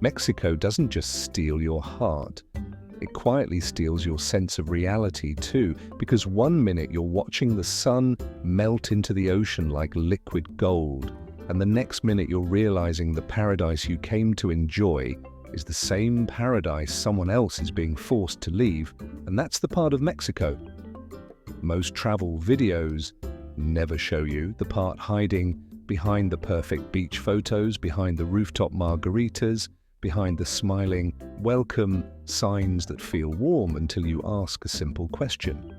Mexico doesn't just steal your heart. It quietly steals your sense of reality too, because one minute you're watching the sun melt into the ocean like liquid gold, and the next minute you're realizing the paradise you came to enjoy is the same paradise someone else is being forced to leave, and that's the part of Mexico most travel videos never show you, the part hiding behind the perfect beach photos, behind the rooftop margaritas, behind the smiling welcome signs that feel warm until you ask a simple question.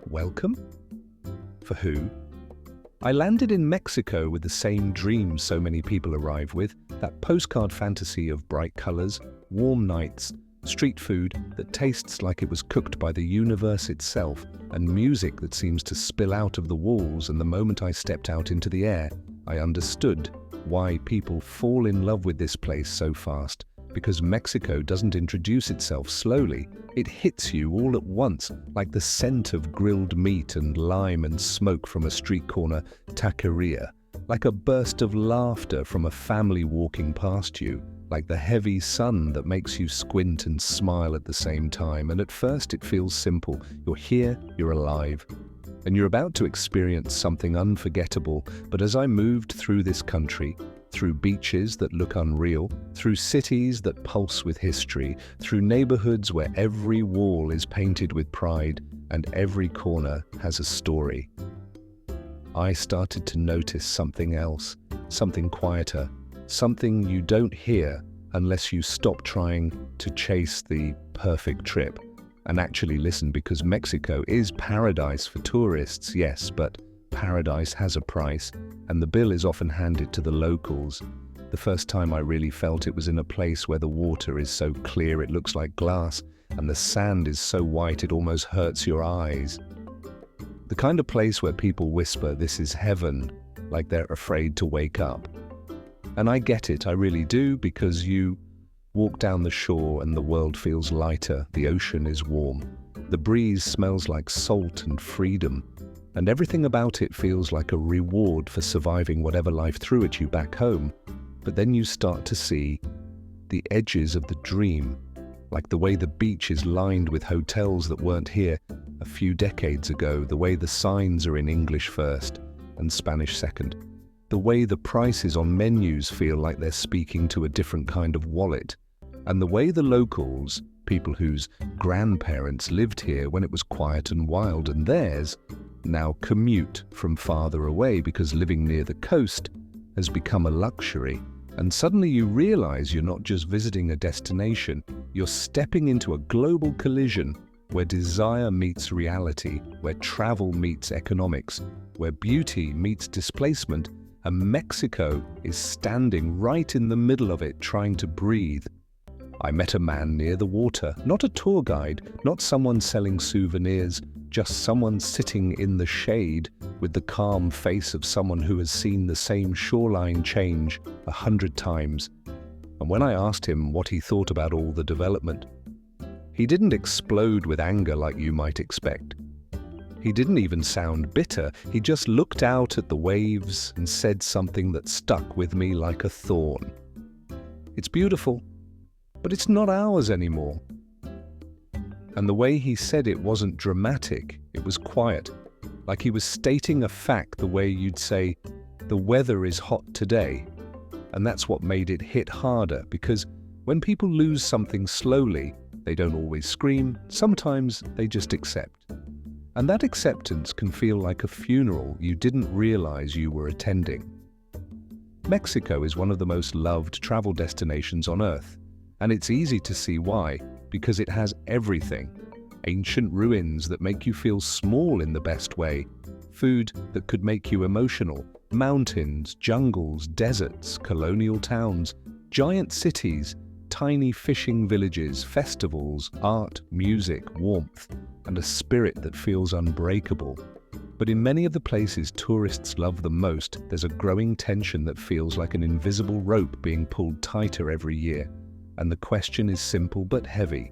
Welcome? For who? I landed in Mexico with the same dream so many people arrive with, that postcard fantasy of bright colors, warm nights, street food that tastes like it was cooked by the universe itself, and music that seems to spill out of the walls. And the moment I stepped out into the air, I understood why people fall in love with this place so fast. Because Mexico doesn't introduce itself slowly. It hits you all at once, like the scent of grilled meat and lime and smoke from a street corner taqueria, like a burst of laughter from a family walking past you, like the heavy sun that makes you squint and smile at the same time. And at first it feels simple. You're here, you're alive, and you're about to experience something unforgettable. But as I moved through this country, through beaches that look unreal, through cities that pulse with history, through neighborhoods where every wall is painted with pride and every corner has a story, I started to notice something else, something quieter, something you don't hear unless you stop trying to chase the perfect trip and actually listen, because Mexico is paradise for tourists, yes, but paradise has a price, and the bill is often handed to the locals. The first time I really felt it was in a place where the water is so clear it looks like glass, and the sand is so white it almost hurts your eyes. The kind of place where people whisper, "This is heaven," like they're afraid to wake up. And I get it, I really do, because you walk down the shore and the world feels lighter, the ocean is warm, the breeze smells like salt and freedom, and everything about it feels like a reward for surviving whatever life threw at you back home. But then you start to see the edges of the dream, like the way the beach is lined with hotels that weren't here a few decades ago, the way the signs are in English first and Spanish second, the way the prices on menus feel like they're speaking to a different kind of wallet, and the way the locals, people whose grandparents lived here when it was quiet and wild, and theirs now commute from farther away because living near the coast has become a luxury. And suddenly you realize you're not just visiting a destination, you're stepping into a global collision where desire meets reality, where travel meets economics, where beauty meets displacement, and Mexico is standing right in the middle of it, trying to breathe. I met a man near the water, not a tour guide, not someone selling souvenirs, just someone sitting in the shade with the calm face of someone who has seen the same shoreline change 100 times. And when I asked him what he thought about all the development, he didn't explode with anger like you might expect. He didn't even sound bitter. He just looked out at the waves and said something that stuck with me like a thorn. "It's beautiful, but it's not ours anymore." And the way he said it wasn't dramatic, it was quiet, like he was stating a fact the way you'd say, "The weather is hot today." And that's what made it hit harder, because when people lose something slowly, they don't always scream, sometimes they just accept. And that acceptance can feel like a funeral you didn't realize you were attending. Mexico is one of the most loved travel destinations on Earth, and it's easy to see why, because it has everything. Ancient ruins that make you feel small in the best way, food that could make you emotional, mountains, jungles, deserts, colonial towns, giant cities, tiny fishing villages, festivals, art, music, warmth, and a spirit that feels unbreakable. But in many of the places tourists love the most, there's a growing tension that feels like an invisible rope being pulled tighter every year. And the question is simple but heavy.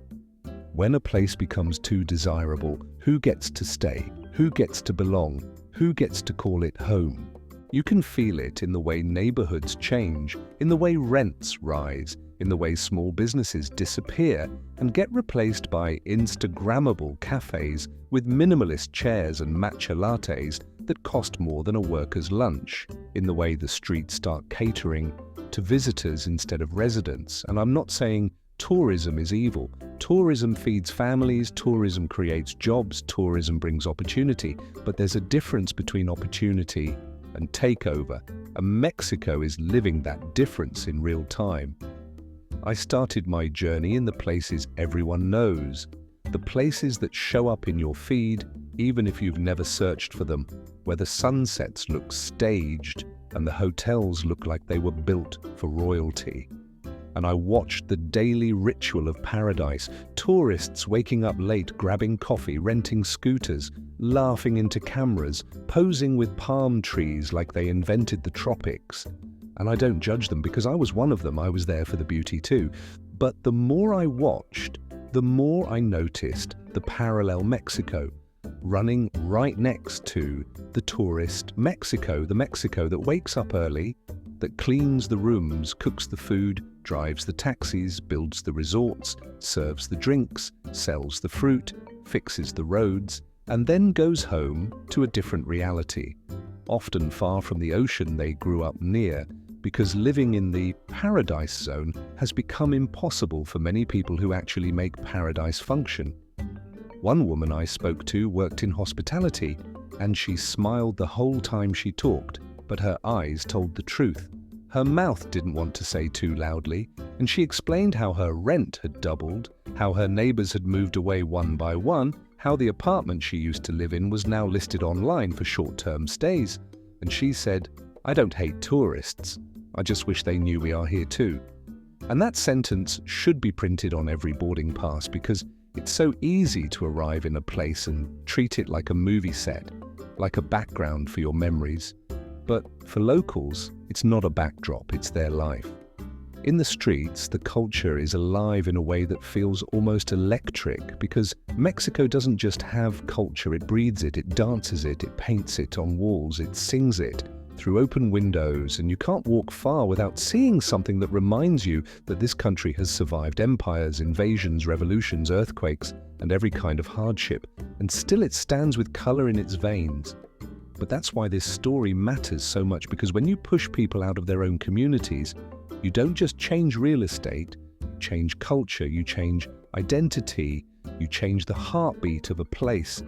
When a place becomes too desirable, who gets to stay? Who gets to belong? Who gets to call it home? You can feel it in the way neighborhoods change, in the way rents rise, in the way small businesses disappear and get replaced by Instagrammable cafes with minimalist chairs and matcha lattes that cost more than a worker's lunch, in the way the streets start catering to visitors instead of residents. And I'm not saying tourism is evil. Tourism feeds families, tourism creates jobs, tourism brings opportunity, but there's a difference between opportunity and takeover, and Mexico is living that difference in real time. I started my journey in the places everyone knows, the places that show up in your feed even if you've never searched for them, where the sunsets look staged and the hotels look like they were built for royalty. And I watched the daily ritual of paradise, tourists waking up late, grabbing coffee, renting scooters, laughing into cameras, posing with palm trees like they invented the tropics. And I don't judge them because I was one of them. I was there for the beauty too. But the more I watched, the more I noticed the parallel Mexico, running right next to the tourist Mexico, the Mexico that wakes up early, that cleans the rooms, cooks the food, drives the taxis, builds the resorts, serves the drinks, sells the fruit, fixes the roads, and then goes home to a different reality, often far from the ocean they grew up near, because living in the paradise zone has become impossible for many people who actually make paradise function. One woman I spoke to worked in hospitality, and she smiled the whole time she talked, but her eyes told the truth. Her mouth didn't want to say too loudly, and she explained how her rent had doubled, how her neighbors had moved away one by one, how the apartment she used to live in was now listed online for short-term stays. And she said, "I don't hate tourists. I just wish they knew we are here too." And that sentence should be printed on every boarding pass because it's so easy to arrive in a place and treat it like a movie set, like a background for your memories. But for locals, it's not a backdrop, it's their life. In the streets, the culture is alive in a way that feels almost electric because Mexico doesn't just have culture, it breathes it, it dances it, it paints it on walls, it sings it through open windows, and you can't walk far without seeing something that reminds you that this country has survived empires, invasions, revolutions, earthquakes, and every kind of hardship, and still it stands with color in its veins. But that's why this story matters so much, because when you push people out of their own communities, you don't just change real estate, you change culture, you change identity, you change the heartbeat of a place.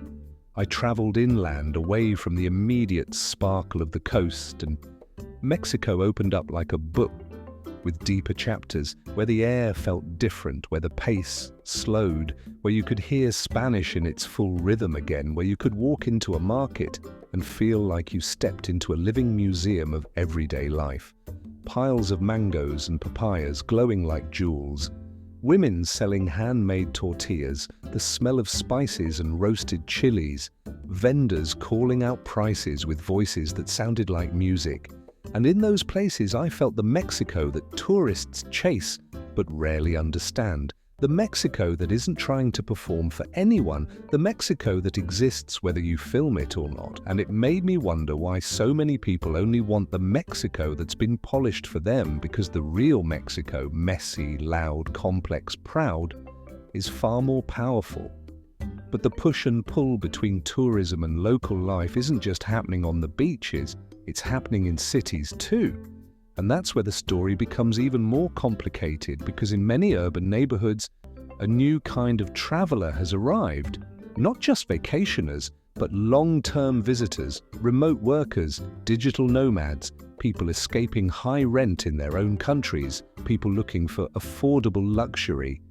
I traveled inland, away from the immediate sparkle of the coast, and Mexico opened up like a book with deeper chapters, where the air felt different, where the pace slowed, where you could hear Spanish in its full rhythm again, where you could walk into a market and feel like you stepped into a living museum of everyday life. Piles of mangoes and papayas glowing like jewels, women selling handmade tortillas, the smell of spices and roasted chilies, vendors calling out prices with voices that sounded like music. And in those places I felt the Mexico that tourists chase but rarely understand. The Mexico that isn't trying to perform for anyone, the Mexico that exists whether you film it or not. And it made me wonder why so many people only want the Mexico that's been polished for them, because the real Mexico, messy, loud, complex, proud, is far more powerful. But the push and pull between tourism and local life isn't just happening on the beaches, it's happening in cities too. And that's where the story becomes even more complicated, because in many urban neighborhoods, a new kind of traveler has arrived. Not just vacationers, but long-term visitors, remote workers, digital nomads, people escaping high rent in their own countries, people looking for affordable luxury.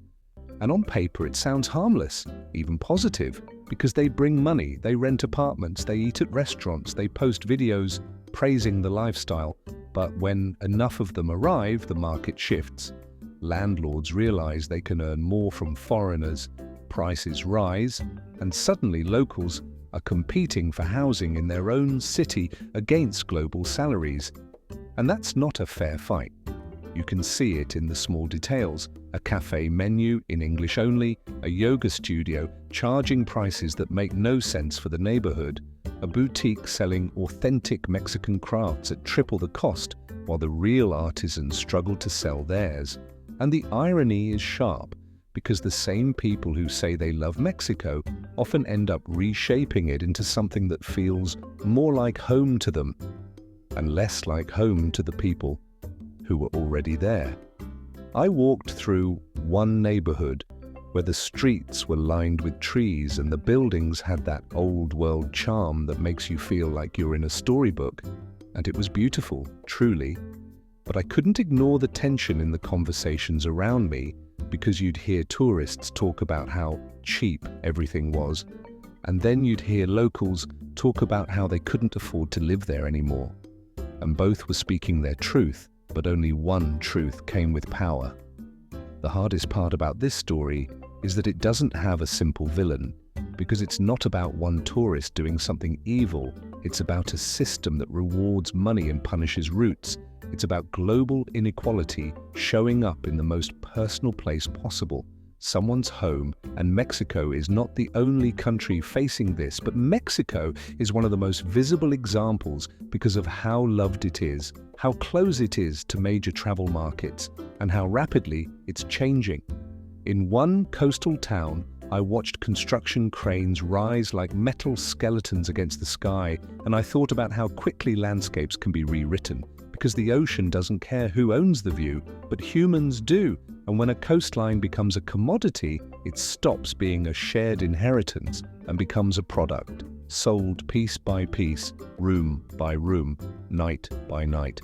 And on paper it sounds harmless, even positive, because they bring money, they rent apartments, they eat at restaurants, they post videos praising the lifestyle. But when enough of them arrive, the market shifts. Landlords realize they can earn more from foreigners, prices rise, and suddenly locals are competing for housing in their own city against global salaries. And that's not a fair fight. You can see it in the small details. A cafe menu in English only, a yoga studio charging prices that make no sense for the neighborhood, a boutique selling authentic Mexican crafts at triple the cost, while the real artisans struggle to sell theirs. And the irony is sharp, because the same people who say they love Mexico often end up reshaping it into something that feels more like home to them and less like home to the people who were already there. I walked through one neighborhood where the streets were lined with trees and the buildings had that old world charm that makes you feel like you're in a storybook. And it was beautiful, truly. But I couldn't ignore the tension in the conversations around me, because you'd hear tourists talk about how cheap everything was, and then you'd hear locals talk about how they couldn't afford to live there anymore. And both were speaking their truth, but only one truth came with power. The hardest part about this story is that it doesn't have a simple villain, because it's not about one tourist doing something evil. It's about a system that rewards money and punishes roots. It's about global inequality showing up in the most personal place possible, someone's home. And Mexico is not the only country facing this, but Mexico is one of the most visible examples because of how loved it is, how close it is to major travel markets, and how rapidly it's changing. In one coastal town, I watched construction cranes rise like metal skeletons against the sky, and I thought about how quickly landscapes can be rewritten, because the ocean doesn't care who owns the view, but humans do. And when a coastline becomes a commodity, it stops being a shared inheritance and becomes a product, sold piece by piece, room by room, night by night.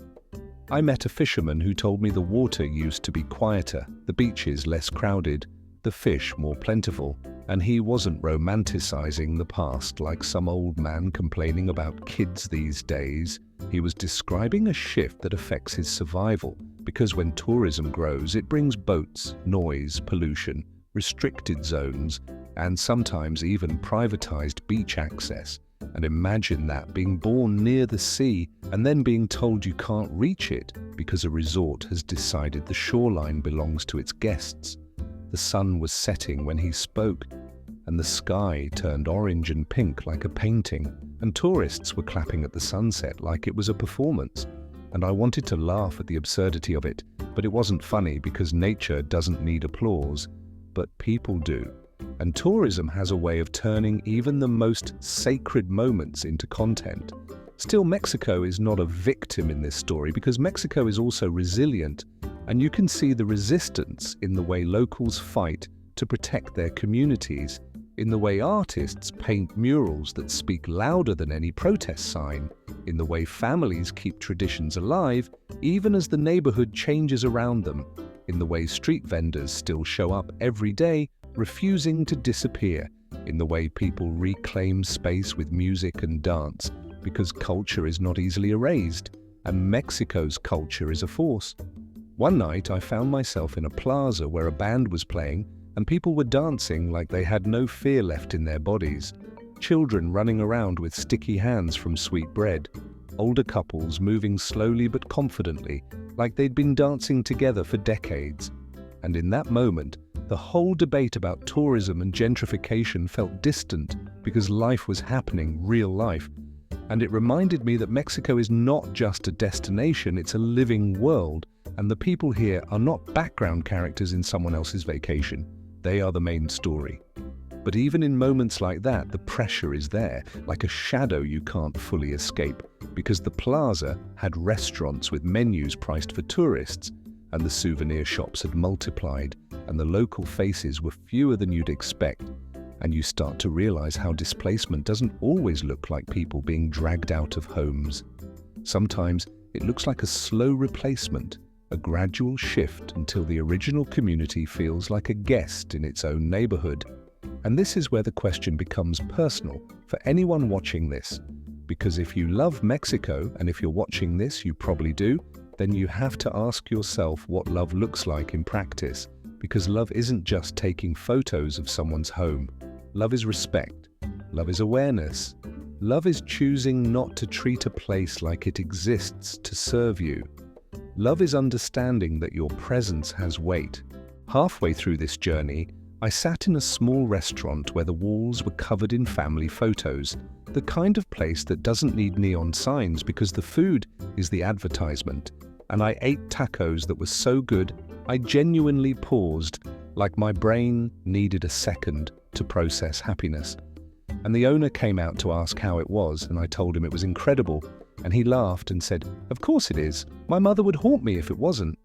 I met a fisherman who told me the water used to be quieter, the beaches less crowded, the fish more plentiful, and he wasn't romanticizing the past like some old man complaining about kids these days. He was describing a shift that affects his survival, because when tourism grows, it brings boats, noise, pollution, restricted zones, and sometimes even privatized beach access. And imagine that, being born near the sea and then being told you can't reach it because a resort has decided the shoreline belongs to its guests. The sun was setting when he spoke, and the sky turned orange and pink like a painting, and tourists were clapping at the sunset like it was a performance. And I wanted to laugh at the absurdity of it, but it wasn't funny because nature doesn't need applause, but people do. And tourism has a way of turning even the most sacred moments into content. Still, Mexico is not a victim in this story, because Mexico is also resilient, and you can see the resistance in the way locals fight to protect their communities, in the way artists paint murals that speak louder than any protest sign, in the way families keep traditions alive even as the neighborhood changes around them, in the way street vendors still show up every day, refusing to disappear, in the way people reclaim space with music and dance, because culture is not easily erased, and Mexico's culture is a force. One night I found myself in a plaza where a band was playing, and people were dancing like they had no fear left in their bodies. Children running around with sticky hands from sweet bread. Older couples moving slowly but confidently, like they'd been dancing together for decades. And in that moment, the whole debate about tourism and gentrification felt distant, because life was happening, real life. And it reminded me that Mexico is not just a destination, it's a living world, and the people here are not background characters in someone else's vacation. They are the main story. But even in moments like that, the pressure is there, like a shadow you can't fully escape, because the plaza had restaurants with menus priced for tourists, and the souvenir shops had multiplied, and the local faces were fewer than you'd expect. And you start to realize how displacement doesn't always look like people being dragged out of homes. Sometimes it looks like a slow replacement, a gradual shift until the original community feels like a guest in its own neighborhood. And this is where the question becomes personal for anyone watching this. Because if you love Mexico, and if you're watching this, you probably do, then you have to ask yourself what love looks like in practice. Because love isn't just taking photos of someone's home. Love is respect. Love is awareness. Love is choosing not to treat a place like it exists to serve you. Love is understanding that your presence has weight. Halfway through this journey, I sat in a small restaurant where the walls were covered in family photos, the kind of place that doesn't need neon signs because the food is the advertisement. And I ate tacos that were so good I genuinely paused, like my brain needed a second to process happiness. And the owner came out to ask how it was, and I told him it was incredible, and he laughed and said, "Of course it is. My mother would haunt me if it wasn't."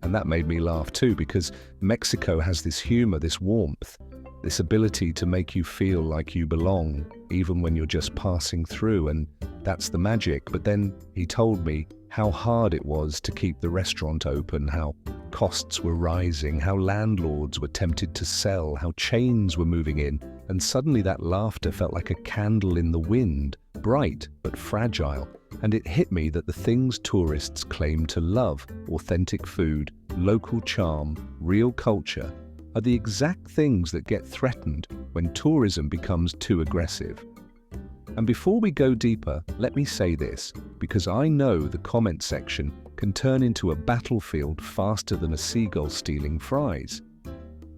And that made me laugh too, because Mexico has this humor, this warmth, this ability to make you feel like you belong, even when you're just passing through, and that's the magic. But then he told me how hard it was to keep the restaurant open, how costs were rising, how landlords were tempted to sell, how chains were moving in, and suddenly that laughter felt like a candle in the wind, bright but fragile. And it hit me that the things tourists claim to love, authentic food, local charm, real culture, are the exact things that get threatened when tourism becomes too aggressive. And before we go deeper, let me say this, because I know the comment section can turn into a battlefield faster than a seagull stealing fries.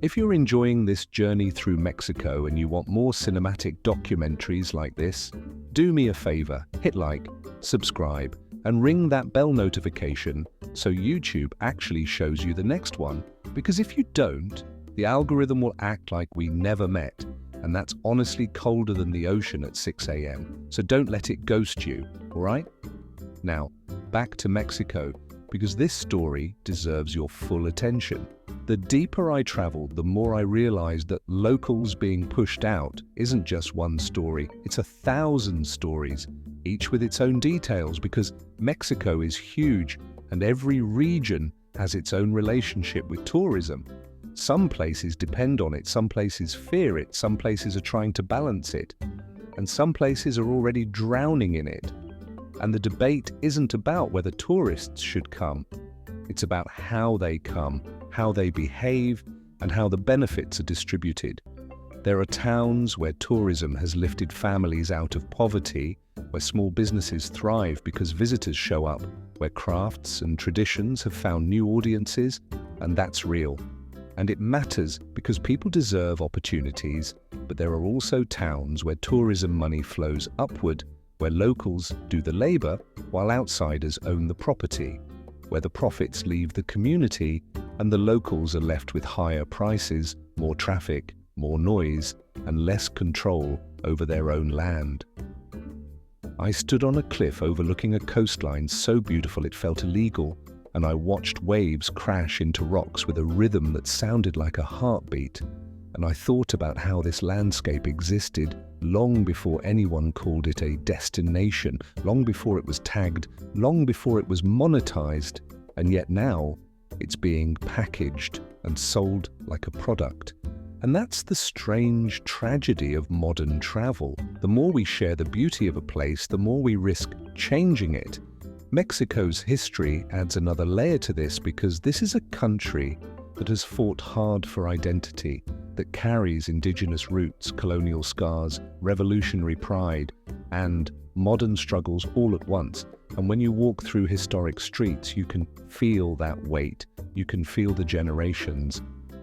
If you're enjoying this journey through Mexico and you want more cinematic documentaries like this, do me a favor, hit like, subscribe, and ring that bell notification so YouTube actually shows you the next one. Because if you don't, the algorithm will act like we never met, and that's honestly colder than the ocean at 6 a.m. So don't let it ghost you, all right? Now, back to Mexico, because this story deserves your full attention. The deeper I traveled, the more I realized that locals being pushed out isn't just one story, it's 1,000 stories, each with its own details, because Mexico is huge and every region has its own relationship with tourism. Some places depend on it, some places fear it, some places are trying to balance it, and some places are already drowning in it. And the debate isn't about whether tourists should come, it's about how they come, how they behave, and how the benefits are distributed. There are towns where tourism has lifted families out of poverty, where small businesses thrive because visitors show up, where crafts and traditions have found new audiences, and that's real. And it matters because people deserve opportunities, but there are also towns where tourism money flows upward, where locals do the labor while outsiders own the property, where the profits leave the community and the locals are left with higher prices, more traffic, more noise, and less control over their own land. I stood on a cliff overlooking a coastline so beautiful it felt illegal, and I watched waves crash into rocks with a rhythm that sounded like a heartbeat. And I thought about how this landscape existed long before anyone called it a destination, long before it was tagged, long before it was monetized, and yet now it's being packaged and sold like a product. And that's the strange tragedy of modern travel. The more we share the beauty of a place, the more we risk changing it. Mexico's history adds another layer to this, because this is a country that has fought hard for identity, that carries indigenous roots, colonial scars, revolutionary pride, and modern struggles all at once. And when you walk through historic streets, you can feel that weight, you can feel the generations,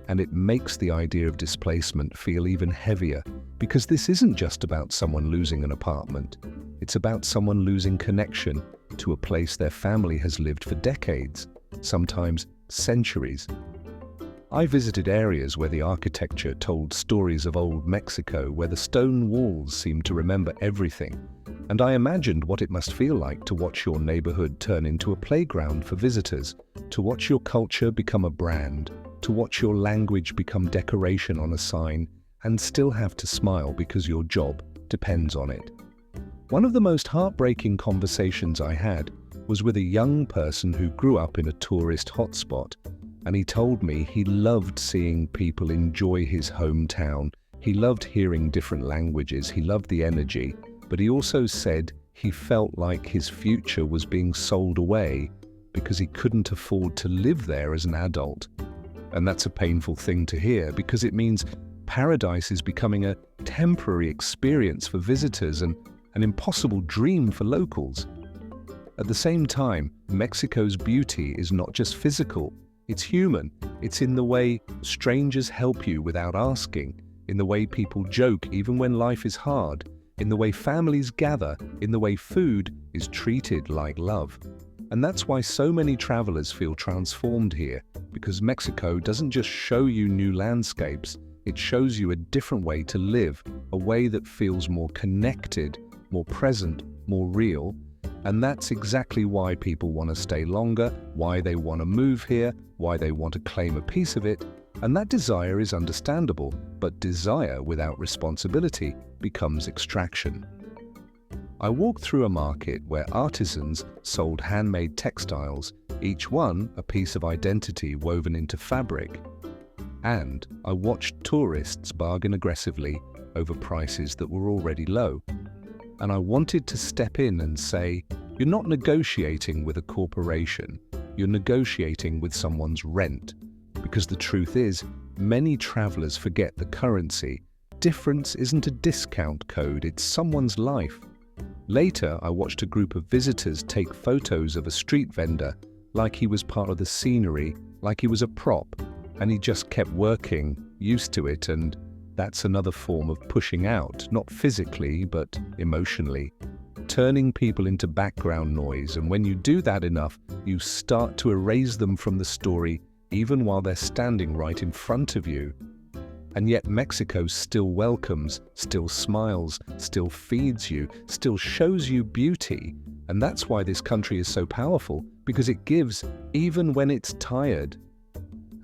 and it makes the idea of displacement feel even heavier, because this isn't just about someone losing an apartment, it's about someone losing connection to a place their family has lived for decades, sometimes centuries. I visited areas where the architecture told stories of old Mexico, where the stone walls seemed to remember everything, and I imagined what it must feel like to watch your neighborhood turn into a playground for visitors, to watch your culture become a brand, to watch your language become decoration on a sign, and still have to smile because your job depends on it. One of the most heartbreaking conversations I had was with a young person who grew up in a tourist hotspot, and he told me he loved seeing people enjoy his hometown. He loved hearing different languages, he loved the energy, but he also said he felt like his future was being sold away because he couldn't afford to live there as an adult. And that's a painful thing to hear, because it means paradise is becoming a temporary experience for visitors and an impossible dream for locals. At the same time, Mexico's beauty is not just physical, it's human. It's in the way strangers help you without asking, in the way people joke even when life is hard, in the way families gather, in the way food is treated like love. And that's why so many travelers feel transformed here, because Mexico doesn't just show you new landscapes, it shows you a different way to live, a way that feels more connected, more present, more real. And that's exactly why people want to stay longer, why they want to move here, why they want to claim a piece of it. And that desire is understandable, but desire without responsibility becomes extraction. I walked through a market where artisans sold handmade textiles, each one a piece of identity woven into fabric. And I watched tourists bargain aggressively over prices that were already low. And I wanted to step in and say, you're not negotiating with a corporation, you're negotiating with someone's rent. Because the truth is, many travelers forget the currency. Difference isn't a discount code, it's someone's life. Later, I watched a group of visitors take photos of a street vendor, like he was part of the scenery, like he was a prop, and he just kept working, used to it, and that's another form of pushing out, not physically, but emotionally. Turning people into background noise, and when you do that enough, you start to erase them from the story, even while they're standing right in front of you. And yet Mexico still welcomes, still smiles, still feeds you, still shows you beauty. And that's why this country is so powerful, because it gives even when it's tired.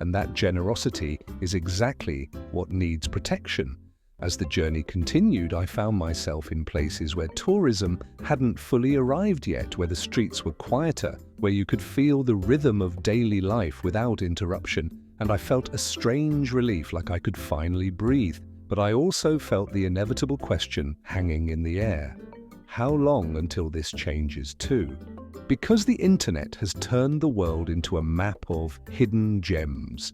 And that generosity is exactly what needs protection. As the journey continued, I found myself in places where tourism hadn't fully arrived yet, where the streets were quieter, where you could feel the rhythm of daily life without interruption, and I felt a strange relief, like I could finally breathe. But I also felt the inevitable question hanging in the air. How long until this changes too? Because the internet has turned the world into a map of hidden gems.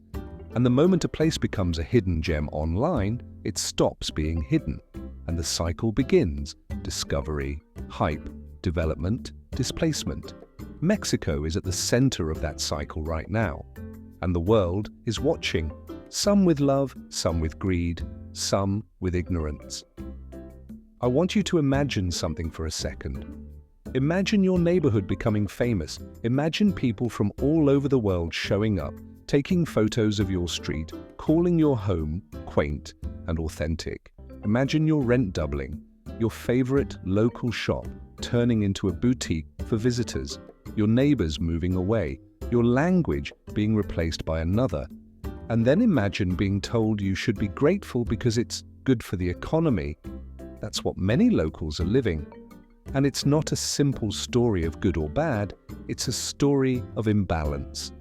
And the moment a place becomes a hidden gem online, it stops being hidden. And the cycle begins. Discovery, hype, development, displacement. Mexico is at the center of that cycle right now. And the world is watching. Some with love, some with greed, some with ignorance. I want you to imagine something for a second. Imagine your neighborhood becoming famous. Imagine people from all over the world showing up, taking photos of your street, calling your home quaint and authentic. Imagine your rent doubling, your favorite local shop turning into a boutique for visitors, your neighbors moving away, your language being replaced by another. And then imagine being told you should be grateful because it's good for the economy. That's what many locals are living. And it's not a simple story of good or bad, it's a story of imbalance.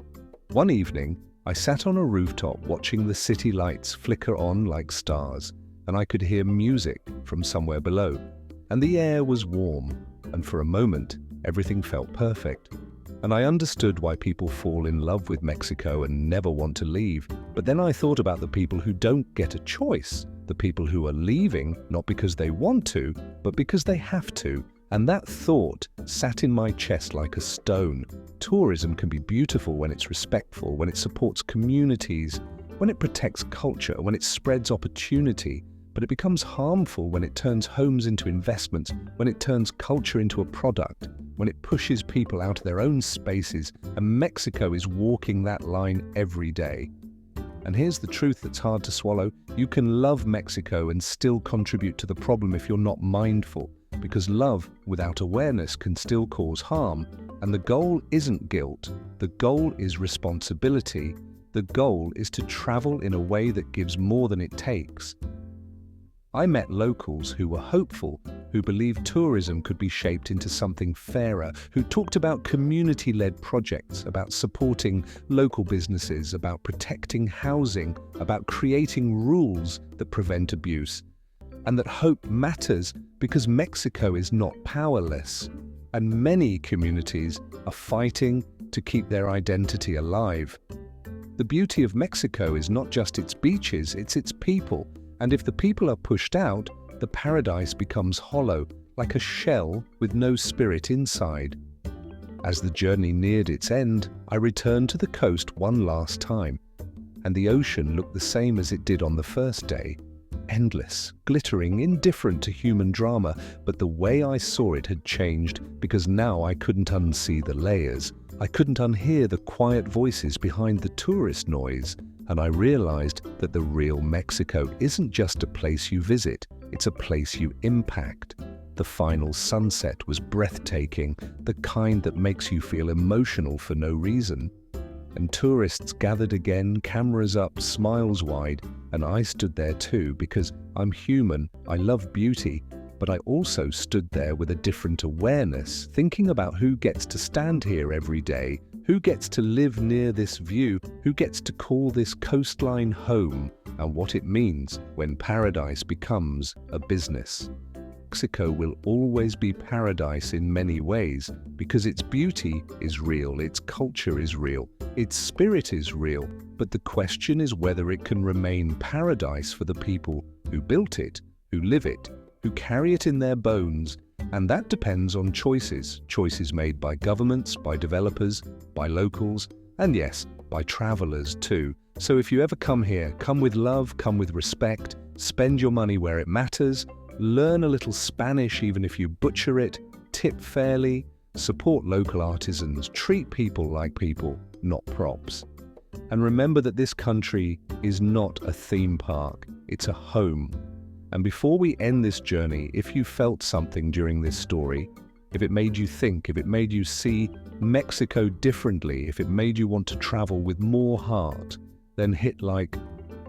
One evening, I sat on a rooftop watching the city lights flicker on like stars, and I could hear music from somewhere below. And the air was warm, and for a moment, everything felt perfect. And I understood why people fall in love with Mexico and never want to leave. But then I thought about the people who don't get a choice, the people who are leaving not because they want to, but because they have to. And that thought sat in my chest like a stone. Tourism can be beautiful when it's respectful, when it supports communities, when it protects culture, when it spreads opportunity. But it becomes harmful when it turns homes into investments, when it turns culture into a product, when it pushes people out of their own spaces, and Mexico is walking that line every day. And here's the truth that's hard to swallow. You can love Mexico and still contribute to the problem if you're not mindful, because love without awareness can still cause harm. And the goal isn't guilt. The goal is responsibility. The goal is to travel in a way that gives more than it takes. I met locals who were hopeful, who believed tourism could be shaped into something fairer, who talked about community-led projects, about supporting local businesses, about protecting housing, about creating rules that prevent abuse, and that hope matters because Mexico is not powerless, and many communities are fighting to keep their identity alive. The beauty of Mexico is not just its beaches, it's its people. And if the people are pushed out, the paradise becomes hollow, like a shell with no spirit inside. As the journey neared its end, I returned to the coast one last time, and the ocean looked the same as it did on the first day. Endless, glittering, indifferent to human drama, but the way I saw it had changed because now I couldn't unsee the layers. I couldn't unhear the quiet voices behind the tourist noise, and I realized that the real Mexico isn't just a place you visit, it's a place you impact. The final sunset was breathtaking, the kind that makes you feel emotional for no reason. And tourists gathered again, cameras up, smiles wide, and I stood there too because I'm human, I love beauty, but I also stood there with a different awareness, thinking about who gets to stand here every day, who gets to live near this view, who gets to call this coastline home, and what it means when paradise becomes a business. Mexico will always be paradise in many ways because its beauty is real, its culture is real, its spirit is real, but the question is whether it can remain paradise for the people who built it, who live it, who carry it in their bones, and that depends on choices made by governments, by developers, by locals, and yes, by travelers too. So if you ever come here, come with love, come with respect, spend your money where it matters, learn a little Spanish even if you butcher it, tip fairly, support local artisans, treat people like people, not props. And remember that this country is not a theme park, it's a home. And before we end this journey, if you felt something during this story, if it made you think, if it made you see Mexico differently, if it made you want to travel with more heart, then hit like,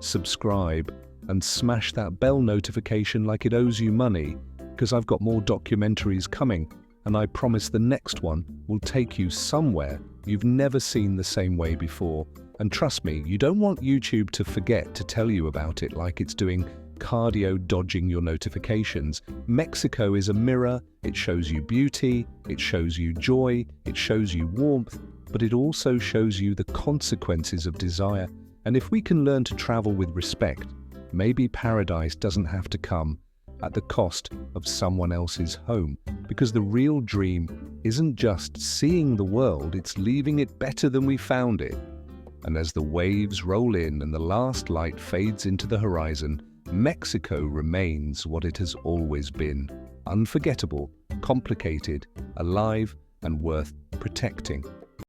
subscribe, and smash that bell notification like it owes you money, because I've got more documentaries coming, and I promise the next one will take you somewhere you've never seen the same way before. And trust me, you don't want YouTube to forget to tell you about it like it's doing cardio dodging your notifications. Mexico is a mirror, it shows you beauty, it shows you joy, it shows you warmth, but it also shows you the consequences of desire. And if we can learn to travel with respect, maybe paradise doesn't have to come at the cost of someone else's home, because the real dream isn't just seeing the world, it's leaving it better than we found it. And as the waves roll in and the last light fades into the horizon, Mexico remains what it has always been: unforgettable, complicated, alive, and worth protecting.